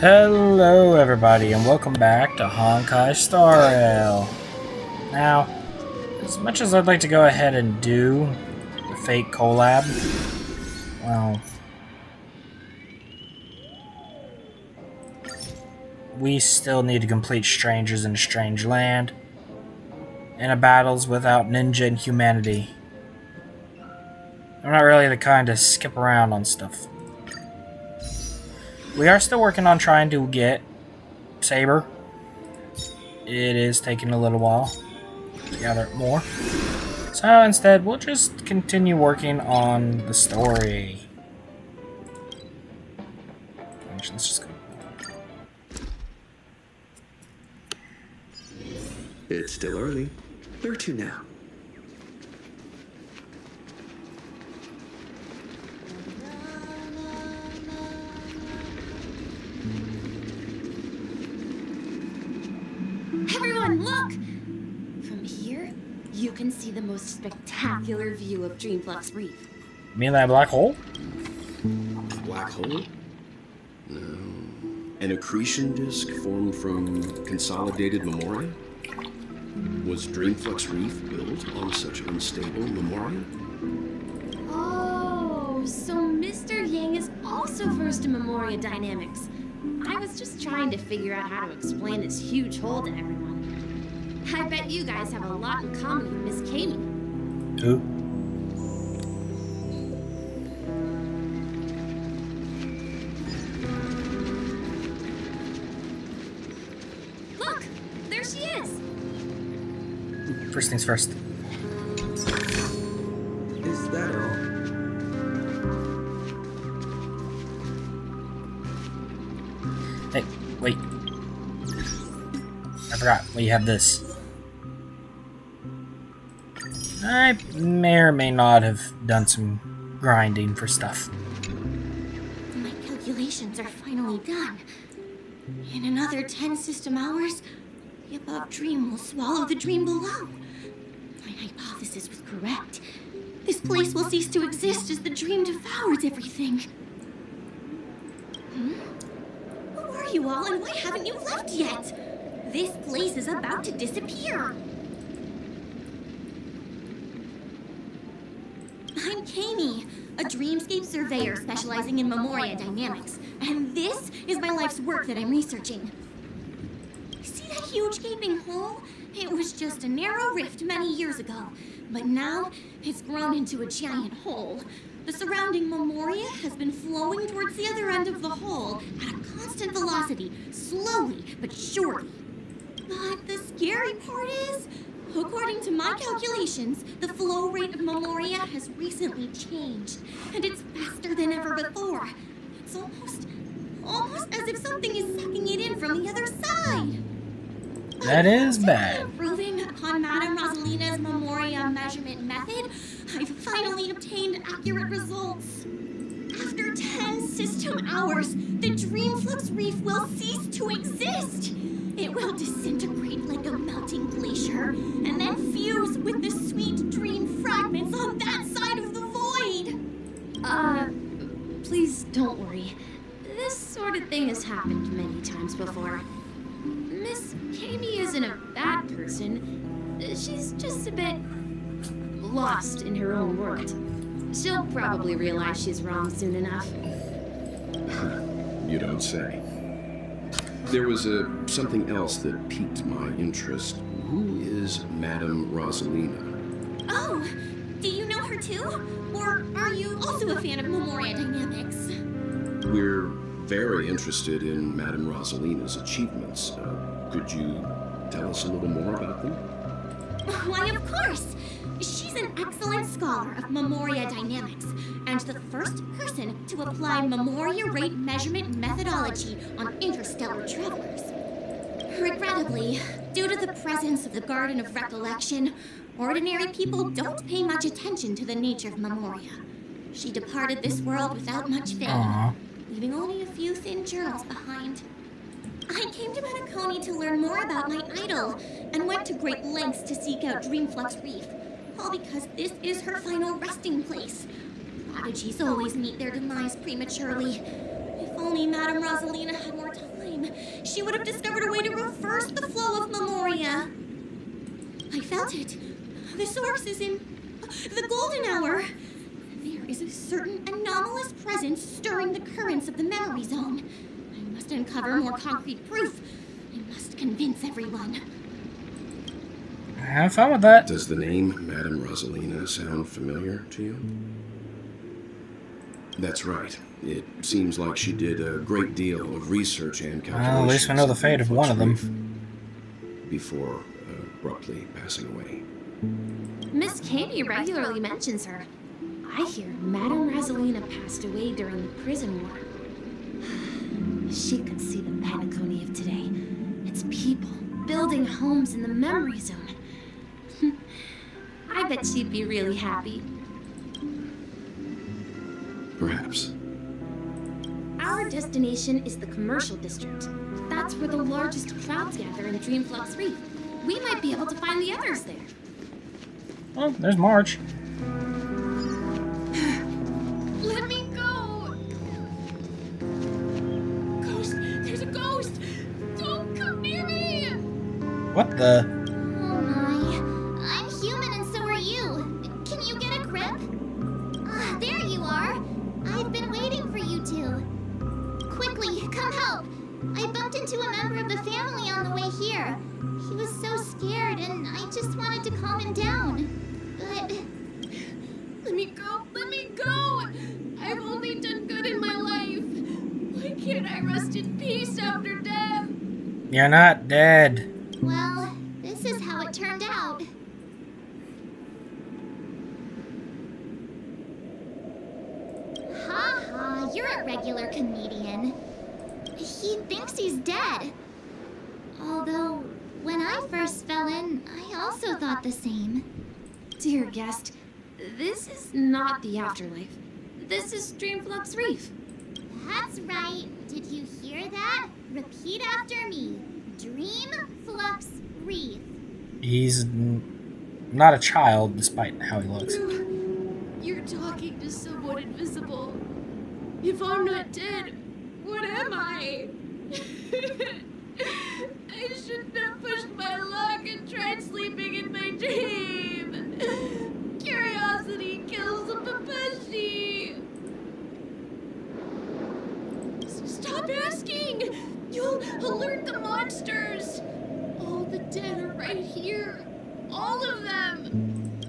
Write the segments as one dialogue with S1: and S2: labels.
S1: Hello everybody and welcome back to Honkai Star Rail. Now, as much as I'd like to go ahead and do the fake collab, well, we still need to complete Strangers in a Strange Land and a battles without ninja and humanity. I'm not really the kind to skip around on stuff. We are still working on trying to get Saber. It is taking a little while to gather more. So instead, we'll just continue working on the story. Actually, let's just go.
S2: It's still early. Where to now?
S3: Everyone, look! From here, you can see the most spectacular view of Dreamflux Reef.
S1: You mean that black hole?
S2: Black hole? No. An accretion disk formed from consolidated memoria? Was Dreamflux Reef built on such unstable memoria?
S3: Oh, so Mr. Yang is also versed in Memoria dynamics. I was just trying to figure out how to explain this huge hole to everyone. I bet you guys have a lot in common with Miss Katie.
S1: Who?
S3: Look! There she is!
S1: First things first.
S2: Is that all?
S1: Hey, wait. I forgot. We have this. I may or may not have done some grinding for stuff.
S3: My calculations are finally done. In another 10 system hours, the above dream will swallow the dream below. My hypothesis was correct. This place will cease to exist as the dream devours everything. Who are you all and why haven't you left yet? This place is about to disappear. I'm Kami, a dreamscape surveyor specializing in Memoria dynamics, and this is my life's work that I'm researching. See that huge gaping hole? It was just a narrow rift many years ago, but now it's grown into a giant hole. The surrounding Memoria has been flowing towards the other end of the hole at a constant velocity, slowly but surely. But the scary part is, according to my calculations, the flow rate of Memoria has recently changed, and it's faster than ever before. It's almost as if something is sucking it in from the other side.
S1: That is bad.
S3: Improving upon Madame Rosalina's Memoria measurement method, I've finally obtained accurate results. After 10 system hours, the Dreamflux Reef will cease to exist. It will disintegrate like a melting glacier, and then fuse with the sweet dream fragments on that side of the void. Please don't worry. This sort of thing has happened many times before. Miss Kami isn't a bad person. She's just a bit lost in her own world. She'll probably realize she's wrong soon enough.
S2: You don't say. There was something else that piqued my interest. Who is Madame Rosalina?
S3: Oh, do you know her too? Or are you also a fan of Memoria dynamics?
S2: We're very interested in Madame Rosalina's achievements. Could you tell us a little more about them?
S3: Why, of course! She's an excellent scholar of Memoria dynamics, and the first person to apply Memoria rate measurement methodology on interstellar travelers. Regrettably, due to the presence of the Garden of Recollection, ordinary people don't pay much attention to the nature of Memoria. She departed this world without much fame, leaving only a few thin journals behind. I came to Metaconi to learn more about my idol, and went to great lengths to seek out Dreamflux Reef, all because this is her final resting place. Prodigies always meet their demise prematurely. If only Madame Rosalina had more time. she would have discovered a way to reverse the flow of Memoria. I felt it. The source is in the golden hour. There is a certain anomalous presence stirring the currents of the memory zone. I must uncover more concrete proof. I must convince everyone.
S1: Have fun with that.
S2: Does the name Madame Rosalina sound familiar to you? That's right. It seems like she did a great deal of research and calculations.
S1: Well, at least we know the fate of one of them.
S2: Before abruptly passing away.
S4: Miss Katie regularly mentions her. I hear Madame Rosalina passed away during the prison war. She could see the Panacony of today. It's people building homes in the memory zone. I bet she'd be really happy.
S2: Perhaps.
S4: Our destination is the commercial district. That's where the largest crowds gather in Dreamflux Reef. We might be able to find the others there.
S1: Oh, there's March.
S4: Let me go! Ghost! There's a ghost! Don't come near me!
S1: What the?
S3: Oh my. I'm human and so are you. Can you get a grip? Ah, there you are. I've been waiting for you two. Quickly, come help. I bumped into a member of the family on the way here. He was so scared and I just wanted to calm him down. But...
S4: Let me go! Let me go! I've only done good in my life. Why can't I rest in peace after death?
S1: You're not dead.
S3: well, this is how it turned out. Ha ha, you're a regular comedian. He thinks he's dead. Although, when I first fell in, I also thought the same.
S4: Dear guest, this is not the afterlife. This is Dreamflux Reef.
S3: That's right. Did you hear that? Repeat after me. Dream Flux Reef.
S1: He's not a child, despite how he looks.
S4: You're talking to someone invisible. If I'm not dead, what am I? I shouldn't have pushed my luck and tried sleeping in my dream. Curiosity kills the Papashi. Stop asking! You'll alert the monsters! All the dead are right here. All of them!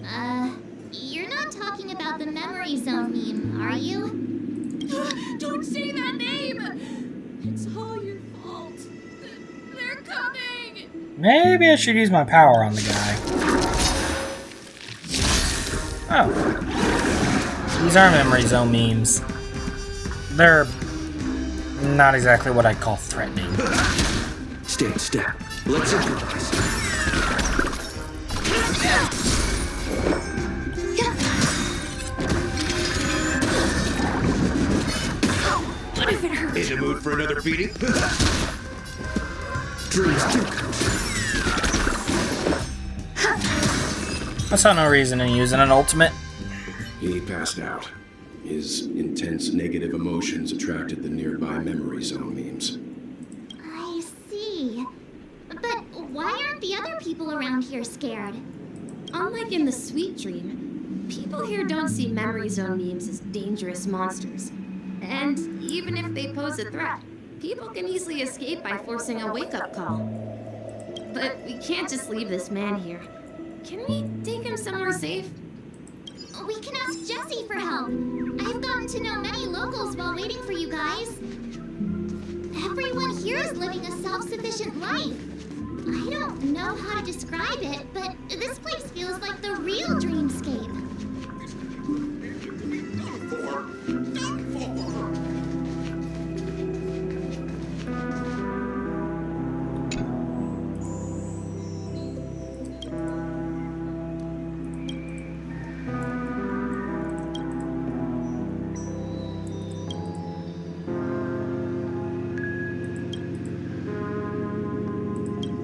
S3: You're not talking about the memory zone meme, are you?
S4: Don't say that name! It's all your fault. They're coming!
S1: Maybe I should use my power on the guy. Oh. These are memory zone memes. They're not exactly what I'd call threatening.
S2: Stay in step. Let's improvise.
S4: What if it hurt?
S2: In the mood for another beating? Dreams do come.
S1: I saw no reason in using an ultimate.
S2: He passed out. His intense negative emotions attracted the nearby memory zone memes.
S3: I see. But why aren't the other people around here scared?
S4: Unlike in the Sweet Dream, people here don't see memory zone memes as dangerous monsters. And even if they pose a threat, people can easily escape by forcing a wake-up call. But we can't just leave this man here. Can we take him somewhere safe?
S3: We can ask Jessie for help. I've gotten to know many locals while waiting for you guys. Everyone here is living a self-sufficient life. I don't know how to describe it, but this place feels like the real dreamscape.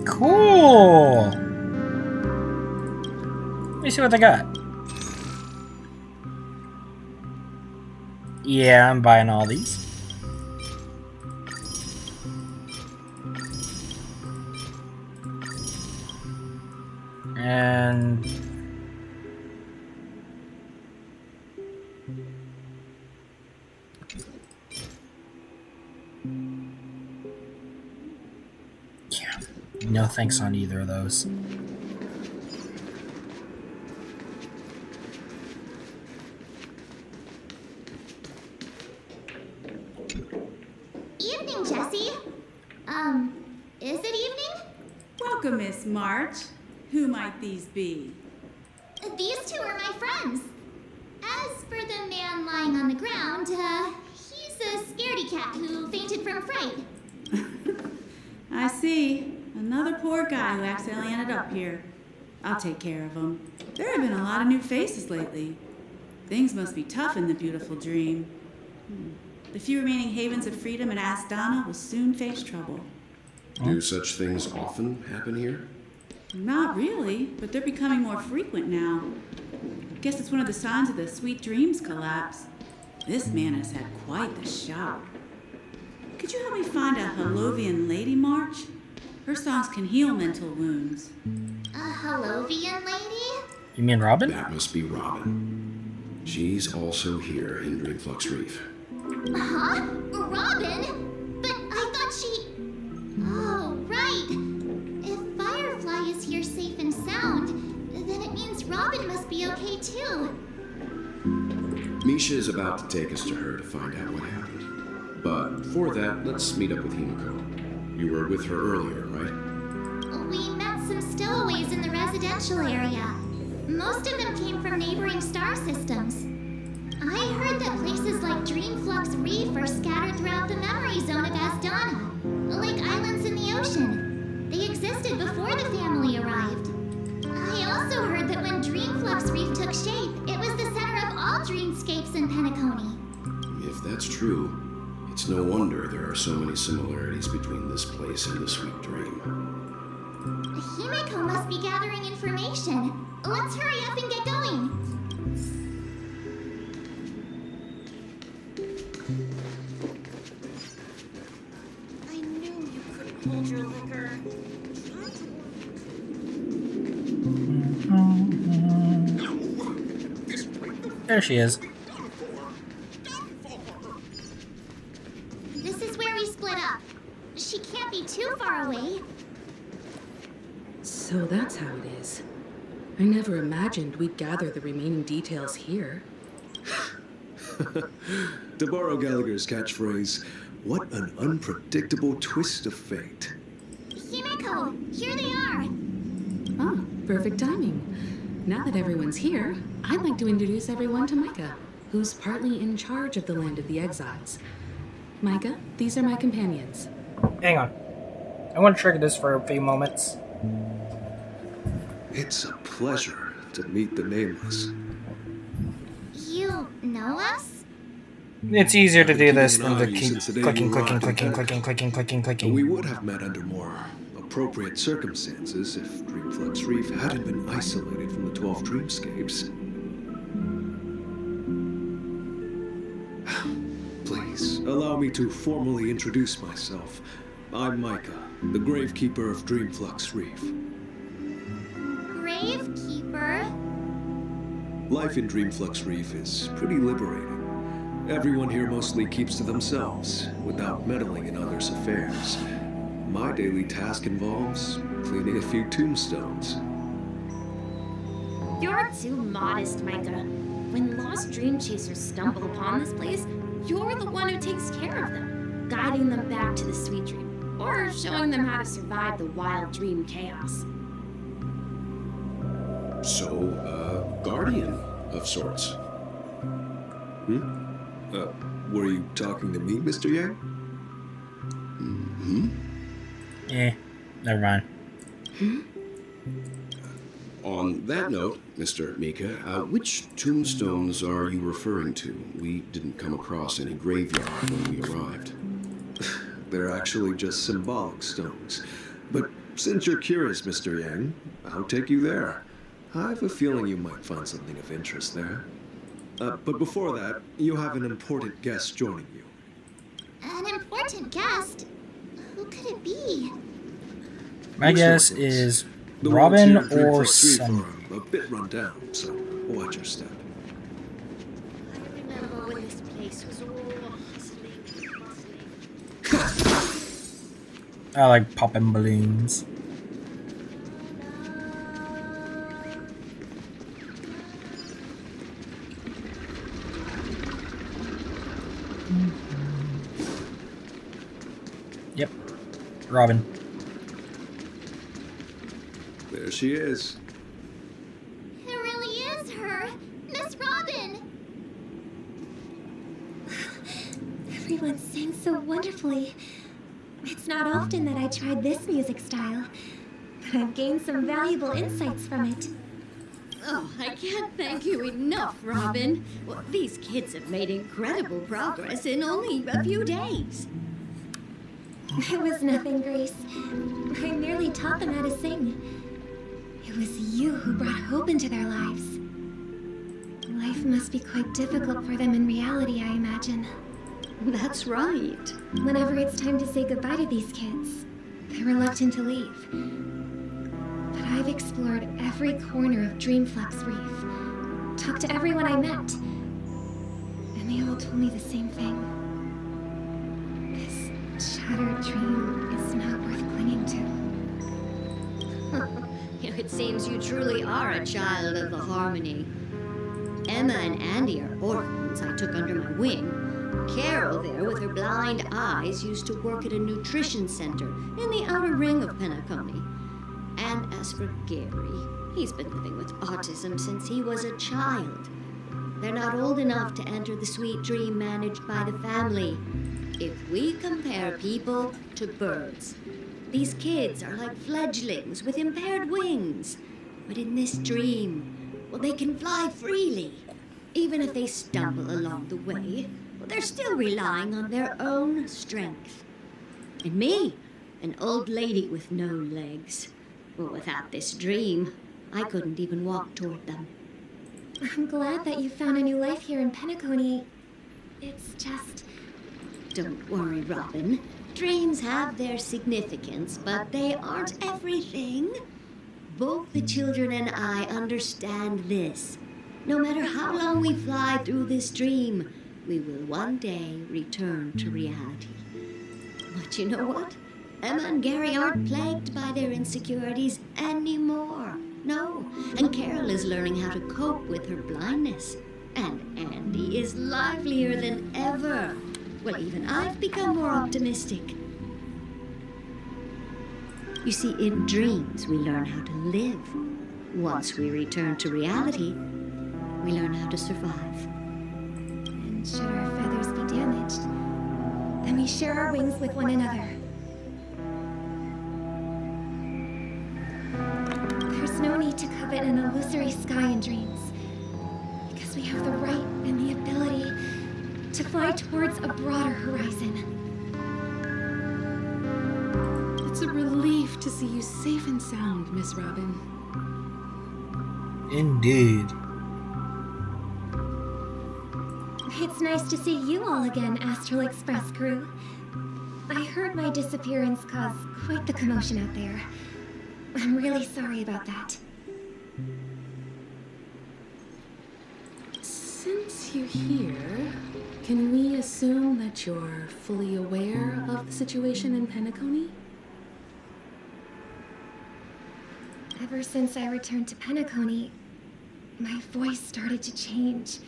S1: Cool. Let me see what they got. Yeah, I'm buying all these. And yeah, no thanks on either of those.
S3: Evening, Jessie. Is it evening?
S5: Welcome, Miss March. Who might these be?
S3: These two are my friends. As for the man lying on the ground, he's a scaredy cat who fainted from fright.
S5: I see. Another poor guy who accidentally ended up here. I'll take care of him. There have been a lot of new faces lately. Things must be tough in the beautiful dream. The few remaining havens of freedom in Asdana will soon face trouble.
S2: Do such things often happen here?
S5: Not really, but they're becoming more frequent now. Guess it's one of the signs of the Sweet Dreams collapse. This man has had quite the shock. Could you help me find a Halovian lady, March? Her songs can heal mental wounds.
S3: A Halovian lady?
S1: You mean Robin?
S2: That must be Robin. She's also here in Dreamflux Reef.
S3: Huh? Robin? But I thought she... Oh, right. If Firefly is here safe and sound, then it means Robin must be okay too.
S2: Misha is about to take us to her to find out what happened. But for that, let's meet up with Himiko. You were with her earlier, right?
S3: We met some stowaways in the residential area. Most of them came from neighboring star systems. I heard that places like Dreamflux Reef are scattered throughout the memory zone of Asdana, like islands in the ocean. They existed before the family arrived. I also heard that when Dreamflux Reef took shape, it was the center of all dreamscapes in Penacony.
S2: If that's true, it's no wonder there are so many similarities between this place and the Sweet Dream.
S3: Himiko must be gathering information. Let's hurry up and get going. I knew you couldn't hold your liquor.
S1: There she is.
S3: This is where we split up. She can't be too far away.
S6: So that's how it is. I never imagined we'd gather the remaining details here.
S7: To borrow Gallagher's catchphrase, what an unpredictable twist of fate.
S3: Himiko, here they are.
S6: Ah, perfect timing. Now that everyone's here, I'd like to introduce everyone to Micah, who's partly in charge of the Land of the Exiles. Micah, these are my companions.
S1: Hang on. I want to trigger this for a few moments.
S7: It's a pleasure to meet the Nameless.
S3: You know us?
S1: It's easier to do
S7: Keeping
S1: this
S7: an
S1: than to
S7: eye
S1: keep
S7: since the day
S1: clicking,
S7: you
S1: clicking,
S7: arrived in
S1: clicking,
S7: Penacony.
S1: clicking, clicking, clicking,
S7: We
S1: clicking.
S7: would have met under more appropriate circumstances if Dreamflux Reef hadn't been isolated from the 12 dreamscapes. Please, allow me to formally introduce myself. I'm Micah, the Gravekeeper of Dreamflux Reef.
S3: Gravekeeper?
S7: Life in Dreamflux Reef is pretty liberating. Everyone here mostly keeps to themselves, without meddling in others' affairs. My daily task involves cleaning a few tombstones.
S4: You're too modest, Micah. When lost dream chasers stumble upon this place, you're the one who takes care of them, guiding them back to the sweet dream, or showing them how to survive the wild dream chaos.
S2: So, guardian of sorts.
S7: Were you talking to me, Mr. Yang?
S1: Never mind.
S2: On that note, Mr. Mika, which tombstones are you referring to? We didn't come across any graveyard when we arrived.
S7: They're actually just symbolic stones. But since you're curious, Mr. Yang, I'll take you there. I have a feeling you might find something of interest there. But before that, you have an important guest joining you.
S3: An important guest? Who could it be?
S1: My guess is
S7: The
S1: Robin
S7: ones here at
S1: or
S7: 3+3
S1: Sun?
S7: farm a bit run down, so watch your step.
S3: I remember when this place was all hustling and bustling.
S1: I like popping balloons. Yep, Robin.
S7: There she is.
S3: It really is her! Miss Robin! Everyone sings so wonderfully. It's not often that I tried this music style, but I've gained some valuable insights from it.
S8: Oh, I can't thank you enough, Robin. Well, these kids have made incredible progress in only a few days.
S3: It was nothing, Grace. I merely taught them how to sing. It was you who brought hope into their lives. Life must be quite difficult for them in reality, I imagine.
S8: That's right.
S3: Whenever it's time to say goodbye to these kids, they're reluctant to leave. But I've explored every corner of Dreamflux Reef, talked to everyone I met, and they all told me the same thing. This shattered dream is not worth clinging to.
S8: It seems you truly are a child of the Harmony. Emma and Andy are orphans I took under my wing. Carol there, with her blind eyes, used to work at a nutrition center in the outer ring of Penacony. And as for Gary, he's been living with autism since he was a child. They're not old enough to enter the sweet dream managed by the family. If we compare people to birds, these kids are like fledglings with impaired wings. But in this dream, well, they can fly freely. Even if they stumble along the way, well, they're still relying on their own strength. And me, an old lady with no legs. Well, without this dream, I couldn't even walk toward them.
S3: I'm glad that you found a new life here in Penacony. It's just...
S8: Don't worry, Robin. Dreams have their significance, but they aren't everything. Both the children and I understand this. No matter how long we fly through this dream, we will one day return to reality. But you know what? Emma and Gary aren't plagued by their insecurities anymore. No, and Carol is learning how to cope with her blindness. And Andy is livelier than ever. Well, even I've become more optimistic. You see, in dreams, we learn how to live. Once we return to reality, we learn how to survive.
S3: And should our feathers be damaged, then we share our wings with one another. There's no need to covet an illusory sky in dreams, because we have the right and the ability to fly towards a broader horizon.
S6: It's a relief to see you safe and sound, Miss Robin.
S1: Indeed.
S3: It's nice to see you all again, Astral Express crew. I heard my disappearance caused quite the commotion out there. I'm really sorry about that.
S6: Since you're here, can we assume that you're fully aware of the situation in Penacony?
S3: Ever since I returned to Penacony, my voice started to change,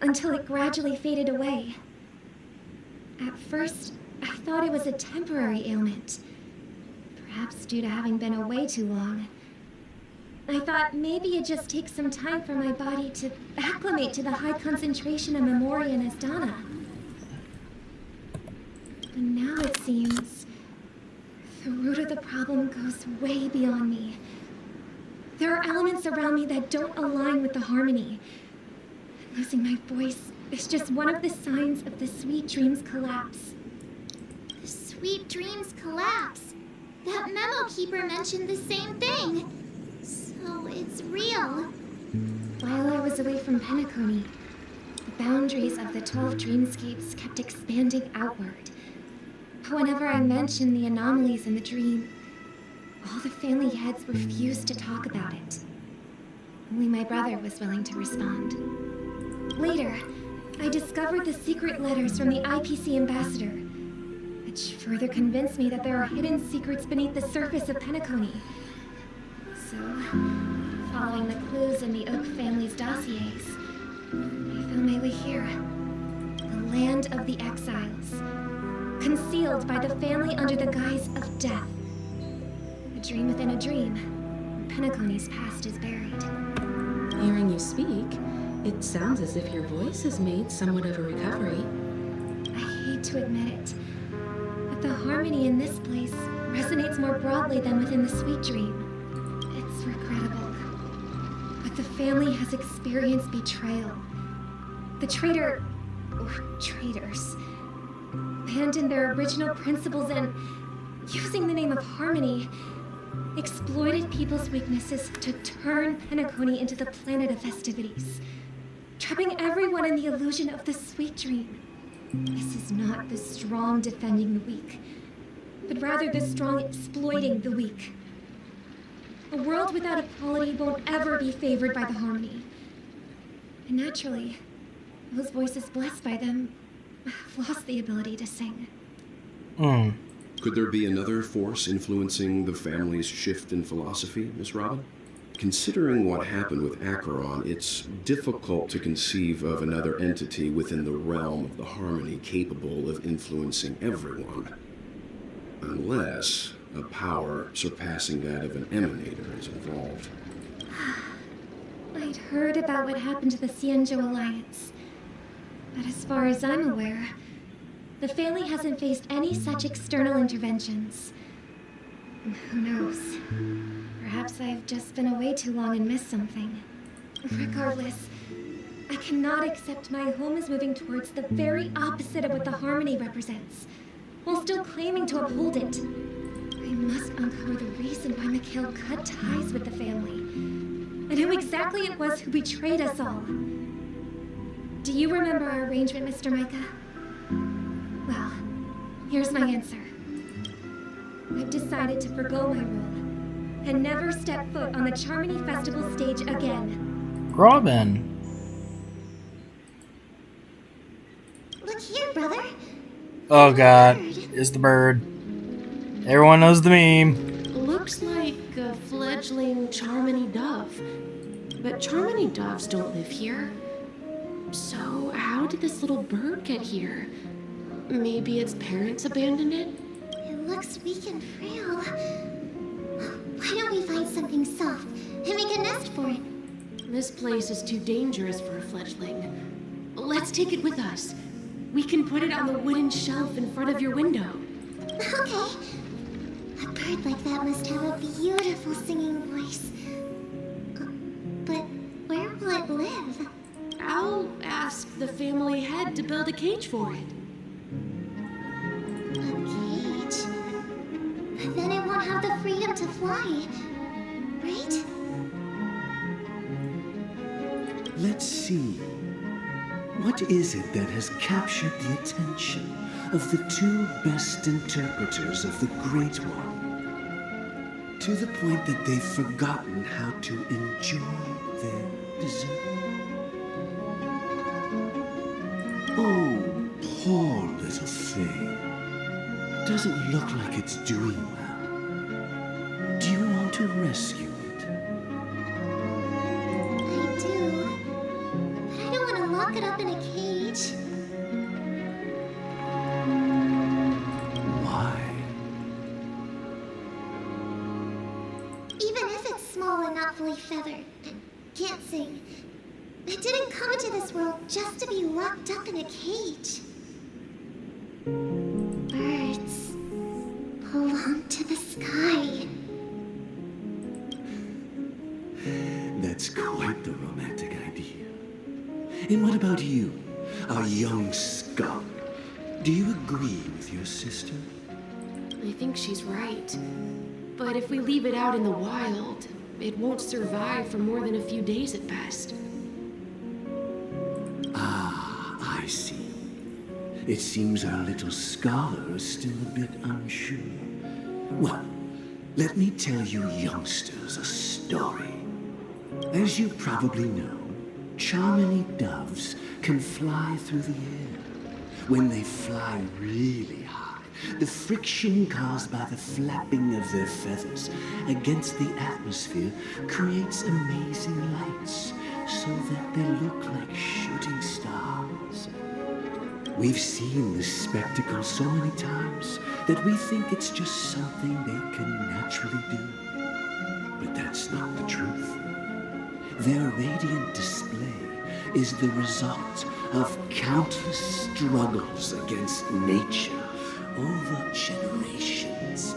S3: until it gradually faded away. At first, I thought it was a temporary ailment, perhaps due to having been away too long. I thought maybe it just takes some time for my body to acclimate to the high concentration of Memoria and Asdana. But now it seems the root of the problem goes way beyond me. There are elements around me that don't align with the harmony. Losing my voice is just one of the signs of the Sweet Dreams collapse. The Sweet Dreams collapse? That memo keeper mentioned the same thing. So it's real. While I was away from Penacony, the boundaries of the 12 dreamscapes kept expanding outward. Whenever I mentioned the anomalies in the dream,
S4: All the family heads refused to talk about it. Only my brother was willing to respond. Later, I discovered the secret letters from the IPC ambassador, which further convinced me that there are hidden secrets beneath the surface of Penacony. So, following the clues in the Oak family's dossiers, I found my way here. The land of the exiles, concealed by the family under the guise of death. A dream within a dream, where Penacony's past is buried.
S6: Hearing you speak, it sounds as if your voice has made somewhat of a recovery.
S4: I hate to admit it, but the harmony in this place resonates more broadly than within the sweet dream. It's regrettable, but the family has experienced betrayal. The traitor, or traitors, abandoned their original principles and, using the name of harmony, exploited people's weaknesses to turn Penacony into the planet of festivities, trapping everyone in the illusion of the sweet dream. This is not the strong defending the weak, but rather the strong exploiting the weak. A world without equality won't ever be favored by the harmony. And naturally, those voices blessed by them have lost the ability to sing.
S2: Could there be another force influencing the family's shift in philosophy, Miss Robin? Considering what happened with Acheron, it's difficult to conceive of another entity within the realm of the harmony capable of influencing everyone. Unless a power surpassing that of an emanator is involved.
S4: I'd heard about what happened to the Cienjo Alliance, but as far as I'm aware, the family hasn't faced any such external interventions. Who knows? Perhaps I've just been away too long and missed something. Regardless, I cannot accept my home is moving towards the very opposite of what the harmony represents, while still claiming to uphold it. I must uncover the reason why Mikhail cut ties with the family, and who exactly it was who betrayed us all. Do you remember our arrangement, Mr. Micah? Well, here's my answer. I've decided to forgo my role and never step foot on the Charmony Festival stage again.
S1: Robin.
S3: Look here, brother.
S1: Oh god, it's the bird. Everyone knows the meme.
S9: Looks like a fledgling Charmony dove. But Charmony doves don't live here. So how did this little bird get here? Maybe its parents abandoned it?
S3: It looks weak and frail. Why don't we find something soft and make a nest for it?
S9: This place is too dangerous for a fledgling. Let's take it with us. We can put it on the wooden shelf in front of your window.
S3: Okay. A bird like that must have a beautiful singing voice. But where will it live?
S9: I'll ask the family head to build a cage for it.
S3: A cage? Then it won't have the freedom to fly, right?
S10: Let's see. What is it that has captured the attention of the two best interpreters of the Great One, to the point that they've forgotten how to enjoy their dessert? Oh, poor little thing. Doesn't look like it's doing well. Do you want to rescue it?
S3: I do. But I don't want to lock it up in a cage.
S10: Why?
S3: Even if it's small and not fully feathered, and can't sing, it didn't come into this world just to be locked up in a cage. Birds belong to the sky.
S10: That's quite the romantic idea. And what about you, our young scholar? Do you agree with your sister?
S9: I think she's right. But if we leave it out in the wild, it won't survive for more than a few days at best.
S10: Ah, I see. It seems our little scholar is still a bit unsure. Well, Let me tell you youngsters a story. As you probably know, Charmony doves can fly through the air. When they fly really high, the friction caused by the flapping of their feathers against the atmosphere creates amazing lights so that they look like shooting stars. We've seen this spectacle so many times that we think it's just something they can naturally do. But that's not the truth. Their radiant display is the result of countless struggles against nature over generations.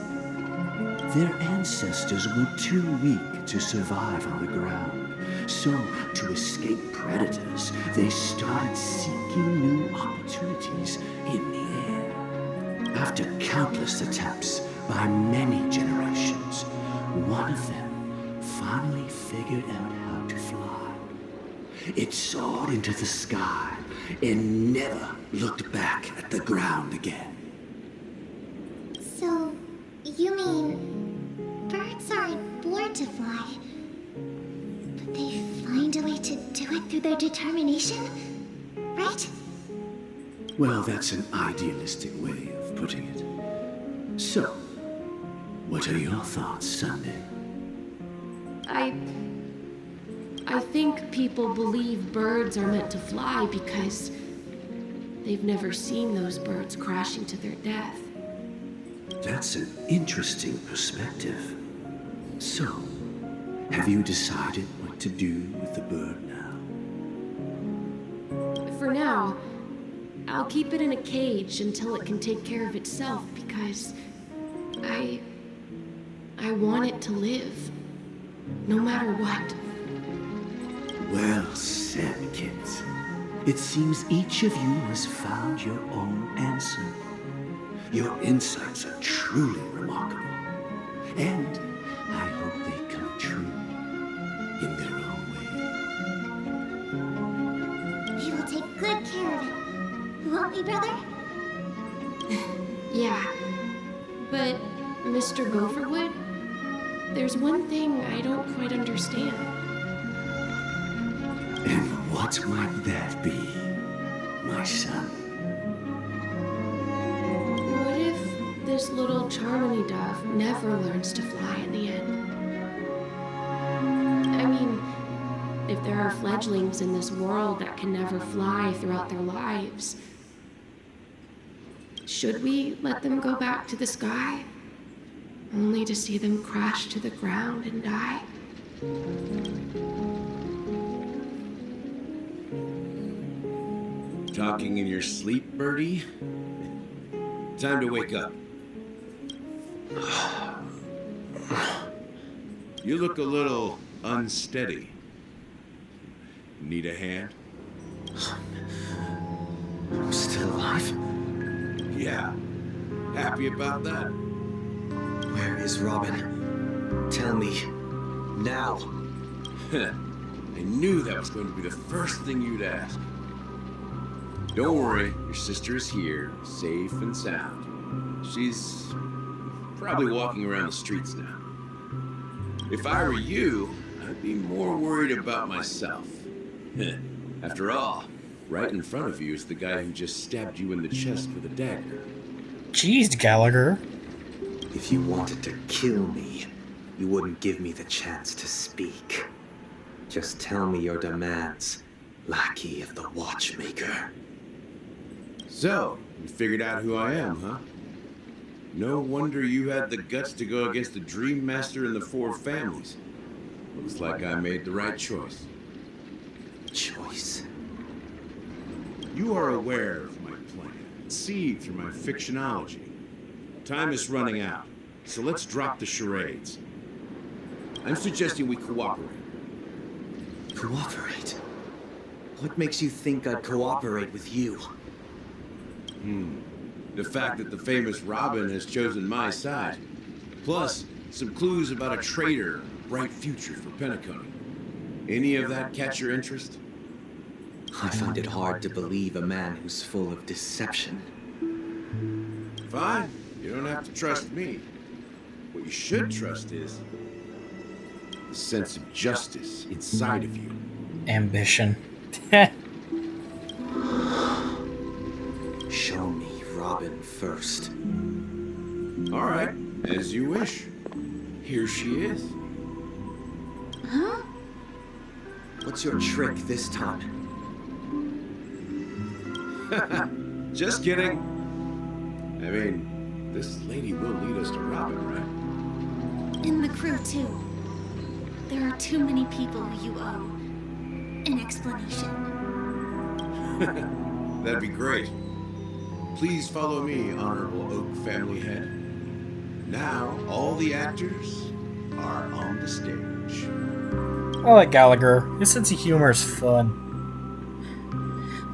S10: Their ancestors were too weak to survive on the ground, so to escape predators, they started seeking new opportunities in the air. After countless attempts by many generations, one of them finally figured out how to fly. It soared into the sky and never looked back at the ground again.
S3: So, you mean birds aren't born to fly, but they find a way to do it through their determination, right?
S10: Well, that's an idealistic way of putting it. So, what are your thoughts, Sunday?
S9: I think people believe birds are meant to fly because they've never seen those birds crashing to their death.
S10: That's an interesting perspective. So, have you decided what to do with the bird now?
S9: For now, I'll keep it in a cage until it can take care of itself because I want it to live, no matter what.
S10: Well said, kids. It seems each of you has found your own answer. Your insights are truly remarkable. And I hope they come true in their own way.
S3: We will take good care of it. Won't we, brother?
S9: Yeah. But, Mr. Gopherwood, there's one thing I don't quite understand.
S10: And what might that be, my son?
S9: What if this little Charmony dove never learns to fly in the end? I mean, if there are fledglings in this world that can never fly throughout their lives, should we let them go back to the sky, only to see them crash to the ground and die?
S11: Talking in your sleep, Birdie? Time to wake up. You look a little unsteady. Need a hand?
S10: I'm still alive?
S11: Yeah. Happy about that?
S12: Where is Robin? Tell me. Now.
S11: I knew that was going to be the first thing you'd ask. Don't worry, your sister is here, safe and sound. She's probably walking around the streets now. If I were you, I'd be more worried about myself. After all, right in front of you is the guy who just stabbed you in the chest with a dagger.
S1: Jeez, Gallagher.
S12: If you wanted to kill me, you wouldn't give me the chance to speak. Just tell me your demands, lackey of the watchmaker.
S11: So, you figured out who I am, huh? No wonder you had the guts to go against the Dream Master and the Four Families. Looks like I made the right choice.
S12: Choice?
S11: You are aware of my plan, see through my fictionology. Time is running out, so let's drop the charades. I'm suggesting we cooperate.
S12: Cooperate? What makes you think I'd cooperate with you?
S11: The fact that the famous Robin has chosen my side. Plus, some clues about a traitor, bright future for Penacony. Any of that catch your interest?
S12: I find it hard to believe a man who's full of deception.
S11: Fine, you don't have to trust me. What you should trust is the sense of justice inside of you.
S1: Ambition.
S12: Show me Robin first.
S11: All right, as you wish. Here she is.
S5: Huh?
S12: What's your trick this time?
S11: Just kidding. I mean, this lady will lead us to Robin, right?
S3: And the crew, too. There are too many people who you owe an explanation.
S11: That'd be great. Please follow me, Honorable Oak Family Head. Now, all the actors are on the stage.
S1: I like Gallagher. His sense of humor is fun.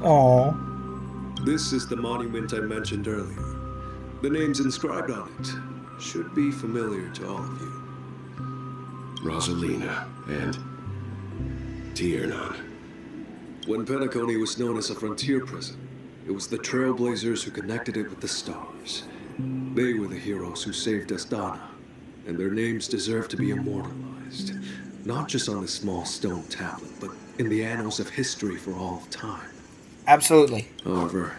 S1: Aww.
S7: This is the monument I mentioned earlier. The names inscribed on it should be familiar to all of you.
S2: Rosalina and Tiernan.
S7: When Penacony was known as a frontier prison, it was the Trailblazers who connected it with the stars. They were the heroes who saved Astana, and their names deserve to be immortalized, not just on this small stone tablet, but in the annals of history for all of time.
S1: Absolutely.
S7: However,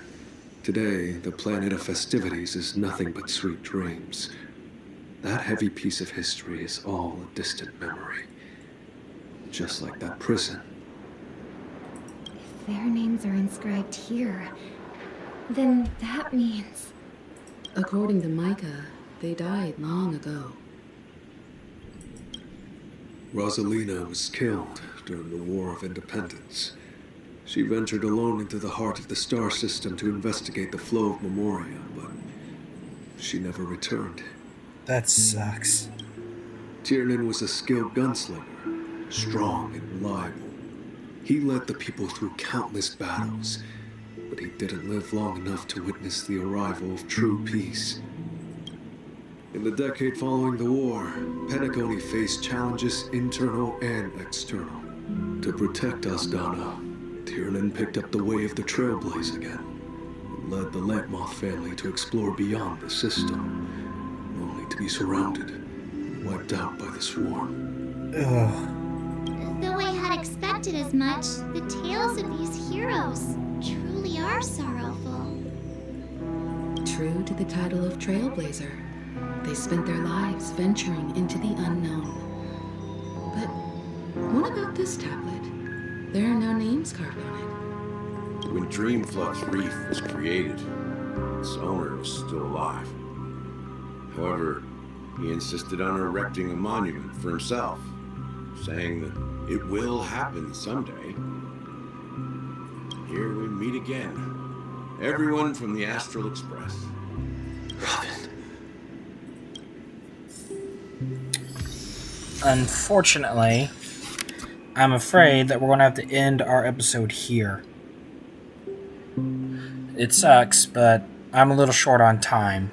S7: today, the planet of festivities is nothing but sweet dreams. That heavy piece of history is all a distant memory. Just like that prison.
S4: If their names are inscribed here, then that means...
S6: According to Micah, they died long ago.
S7: Rosalina was killed during the War of Independence. She ventured alone into the heart of the star system to investigate the flow of Memoria, but she never returned.
S1: That sucks.
S7: Tiernan was a skilled gunslinger, strong and reliable. He led the people through countless battles, but he didn't live long enough to witness the arrival of true peace. In the decade following the war, Penacony faced challenges internal and external. To protect Astana, Tiernan picked up the way of the Trailblaze again, and led the Lampmoth family to explore beyond the system, only to be surrounded and wiped out by the swarm.
S1: Ugh.
S3: Though I had expected as much, the tales of these heroes truly are sorrowful.
S6: True to the title of Trailblazer, they spent their lives venturing into the unknown. But what about this tablet? There are no names carved on it.
S11: When Dreamflux Reef was created, its owner was still alive. However, he insisted on erecting a monument for himself, saying that it will happen someday. Here we meet again. Everyone from the Astral Express.
S12: Robin.
S1: Unfortunately, I'm afraid that we're going to have to end our episode here. It sucks, but I'm a little short on time.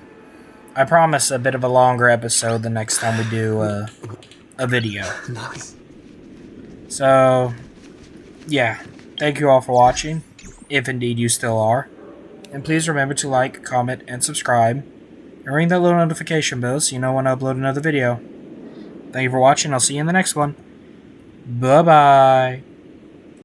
S1: I promise a bit of a longer episode the next time we do a video.
S12: Nice.
S1: So, yeah. Thank you all for watching, if indeed you still are. And please remember to like, comment, and subscribe. And ring that little notification bell so you know when I upload another video. Thank you for watching. I'll see you in the next one. Bye-bye.